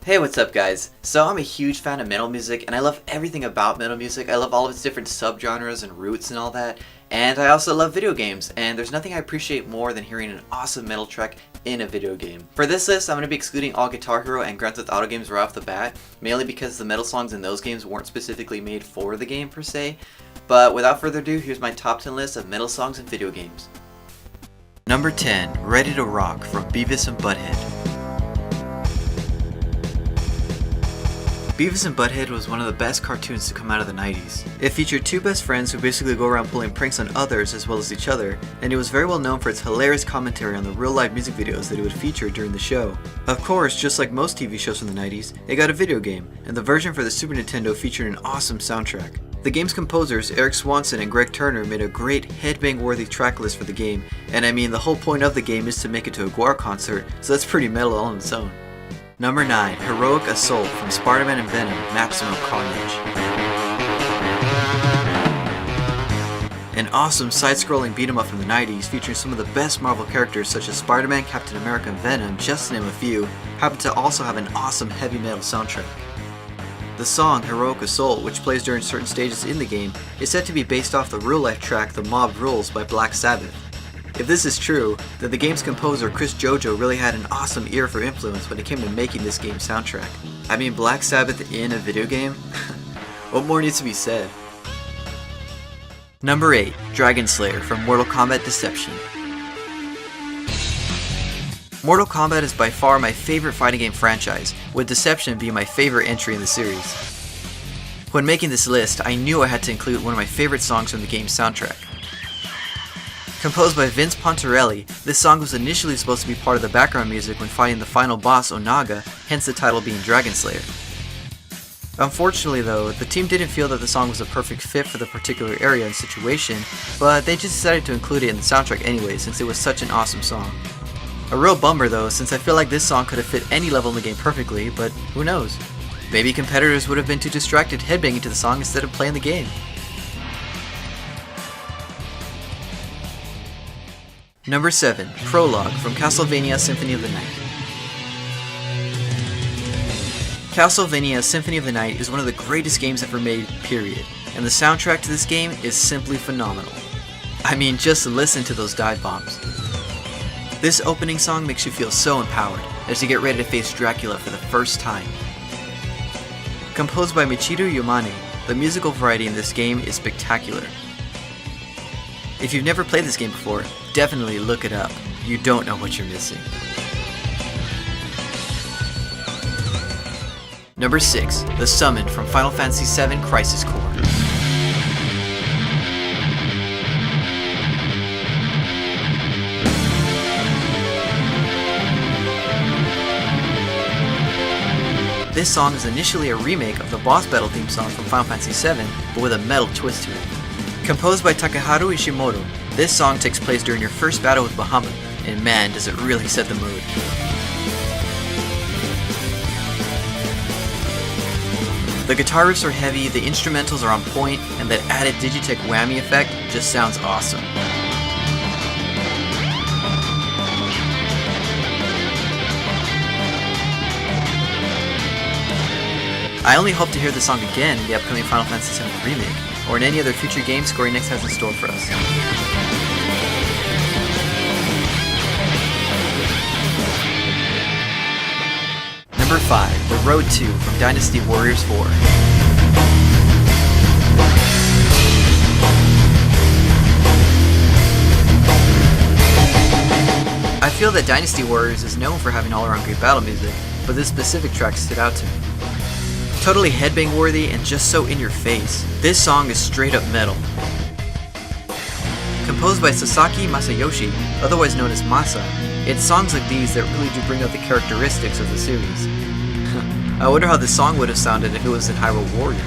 Hey, what's up guys? So I'm a huge fan of metal music and I love everything about metal music. I love all of its different subgenres and roots and all that. And I also love video games, and there's nothing I appreciate more than hearing an awesome metal track in a video game. For this list, I'm going to be excluding all Guitar Hero and Grand Theft Auto games right off the bat, mainly because the metal songs in those games weren't specifically made for the game per se. But without further ado, here's my top 10 list of metal songs in video games. Number 10, Ready to Rock from Beavis and Butthead. Beavis and Butthead was one of the best cartoons to come out of the 90s. It featured two best friends who basically go around pulling pranks on others as well as each other, and it was very well known for its hilarious commentary on the real-life music videos that it would feature during the show. Of course, just like most TV shows from the 90s, it got a video game, and the version for the Super Nintendo featured an awesome soundtrack. The game's composers, Eric Swanson and Greg Turner, made a great headbang-worthy track list for the game, and I mean the whole point of the game is to make it to a Guar concert, so that's pretty metal all on its own. Number 9, Heroic Assault from Spider-Man and Venom, Maximum Carnage. An awesome side-scrolling beat-em-up from the 90s featuring some of the best Marvel characters such as Spider-Man, Captain America, and Venom, just to name a few, happened to also have an awesome heavy metal soundtrack. The song Heroic Assault, which plays during certain stages in the game, is said to be based off the real-life track The Mob Rules by Black Sabbath. If this is true, then the game's composer Chris Jojo really had an awesome ear for influence when it came to making this game's soundtrack. I mean, Black Sabbath in a video game? What more needs to be said? Number 8, Dragon Slayer from Mortal Kombat Deception. Mortal Kombat is by far my favorite fighting game franchise, with Deception being my favorite entry in the series. When making this list, I knew I had to include one of my favorite songs from the game's soundtrack. Composed by Vince Pontarelli, this song was initially supposed to be part of the background music when fighting the final boss Onaga, hence the title being Dragon Slayer. Unfortunately though, the team didn't feel that the song was a perfect fit for the particular area and situation, but they just decided to include it in the soundtrack anyway since it was such an awesome song. A real bummer though, since I feel like this song could have fit any level in the game perfectly, but who knows? Maybe competitors would have been too distracted headbanging to the song instead of playing the game. Number 7, Prologue from Castlevania Symphony of the Night. Castlevania Symphony of the Night is one of the greatest games ever made, period, and the soundtrack to this game is simply phenomenal. I mean, just listen to those dive bombs. This opening song makes you feel so empowered as you get ready to face Dracula for the first time. Composed by Michiru Yamane, the musical variety in this game is spectacular. If you've never played this game before, definitely look it up. You don't know what you're missing. Number 6, The Summon from Final Fantasy VII Crisis Core. This song is initially a remake of the boss battle theme song from Final Fantasy VII, but with a metal twist to it. Composed by Takeharu Ishimoto, this song takes place during your first battle with Bahamut, and man does it really set the mood. The guitar riffs are heavy, the instrumentals are on point, and that added Digitech whammy effect just sounds awesome. I only hope to hear the song again in the upcoming Final Fantasy VII Remake, or in any other future game Square Enix has in store for us. Number 5, The Road 2 from Dynasty Warriors 4. I feel that Dynasty Warriors is known for having all-around great battle music, but this specific track stood out to me. Totally headbang worthy and just so in your face, this song is straight up metal. Composed by Sasaki Masayoshi, otherwise known as Masa, it's songs like these that really do bring out the characteristics of the series. I wonder how this song would have sounded if it was in Hyrule Warriors.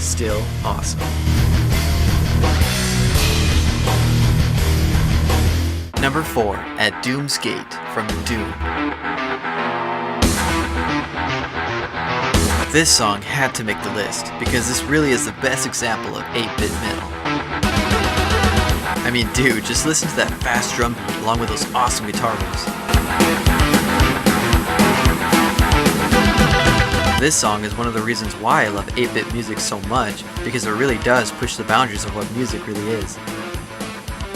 Still awesome. Number 4, At Doom's Gate from Doom. This song had to make the list, because this really is the best example of 8-bit metal. I mean, dude, just listen to that fast drum beat along with those awesome guitar riffs. This song is one of the reasons why I love 8-bit music so much, because it really does push the boundaries of what music really is.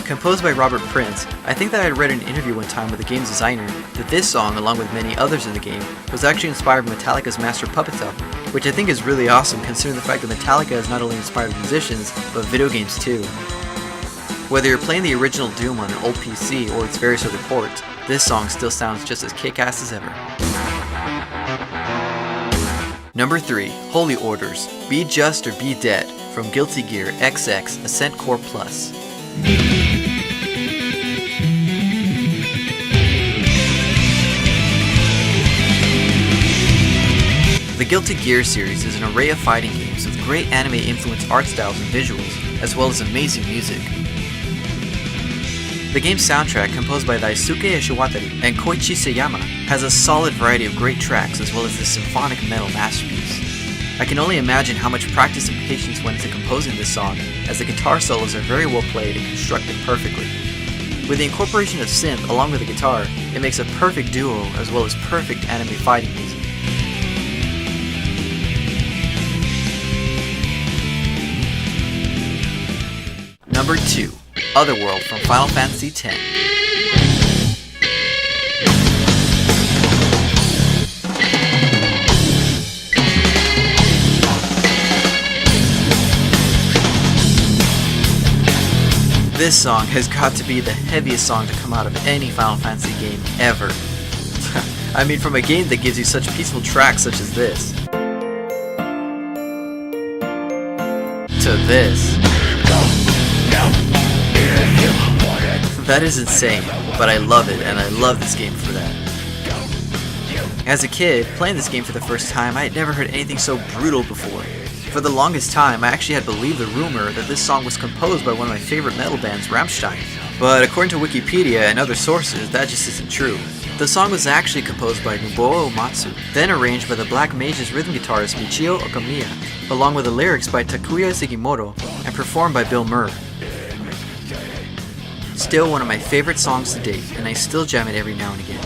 Composed by Robert Prince, I think that I had read in an interview one time with the game's designer that this song, along with many others in the game, was actually inspired by Metallica's Master Puppets album, which I think is really awesome considering the fact that Metallica has not only inspired musicians, but video games too. Whether you're playing the original Doom on an old PC or its various other ports, this song still sounds just as kick-ass as ever. Number 3. Holy Orders, Be Just or Be Dead, from Guilty Gear XX Ascent Core Plus. The Guilty Gear series is an array of fighting games with great anime-influenced art styles and visuals, as well as amazing music. The game's soundtrack, composed by Daisuke Ishiwatari and Koichi Seyama, has a solid variety of great tracks as well as this symphonic metal masterpiece. I can only imagine how much practice and patience went into composing this song, as the guitar solos are very well played and constructed perfectly. With the incorporation of synth along with the guitar, it makes a perfect duo as well as perfect anime fighting music. Number 2. Otherworld from Final Fantasy X. This song has got to be the heaviest song to come out of any Final Fantasy game ever. I mean, from a game that gives you such peaceful tracks such as this, to this. That is insane, but I love it, and I love this game for that. As a kid, playing this game for the first time, I had never heard anything so brutal before. For the longest time, I actually had believed the rumor that this song was composed by one of my favorite metal bands, Rammstein. But according to Wikipedia and other sources, that just isn't true. The song was actually composed by Nobuo Uematsu, then arranged by the Black Mage's rhythm guitarist Michio Okamiya, along with the lyrics by Takuya Sugimoto, and performed by Bill Murray. Still one of my favorite songs to date, and I still jam it every now and again.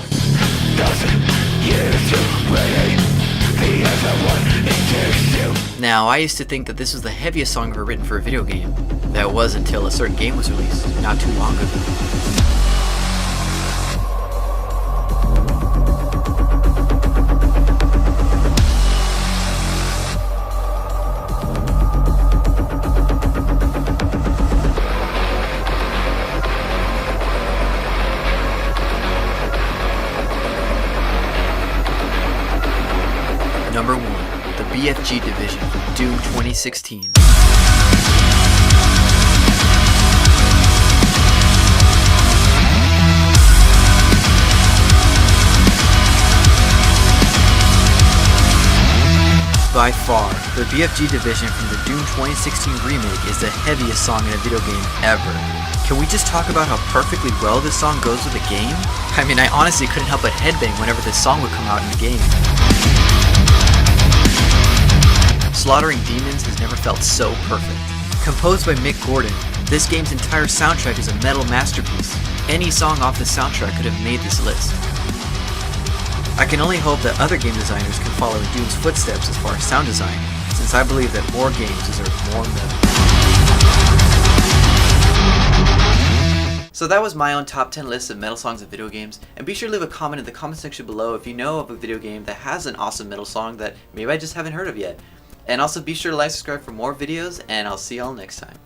Now, I used to think that this was the heaviest song ever written for a video game. That was until a certain game was released, not too long ago. Number 1. The BFG Division from Doom 2016. By far, the BFG Division from the Doom 2016 remake is the heaviest song in a video game ever. Can we just talk about how perfectly well this song goes with the game? I mean, I honestly couldn't help but headbang whenever this song would come out in the game. Slaughtering demons has never felt so perfect. Composed by Mick Gordon, this game's entire soundtrack is a metal masterpiece. Any song off the soundtrack could have made this list. I can only hope that other game designers can follow in Doom's footsteps as far as sound design, since I believe that more games deserve more metal. So that was my own top 10 list of metal songs of video games, and be sure to leave a comment in the comment section below if you know of a video game that has an awesome metal song that maybe I just haven't heard of yet. And also be sure to like, subscribe for more videos, and I'll see y'all next time.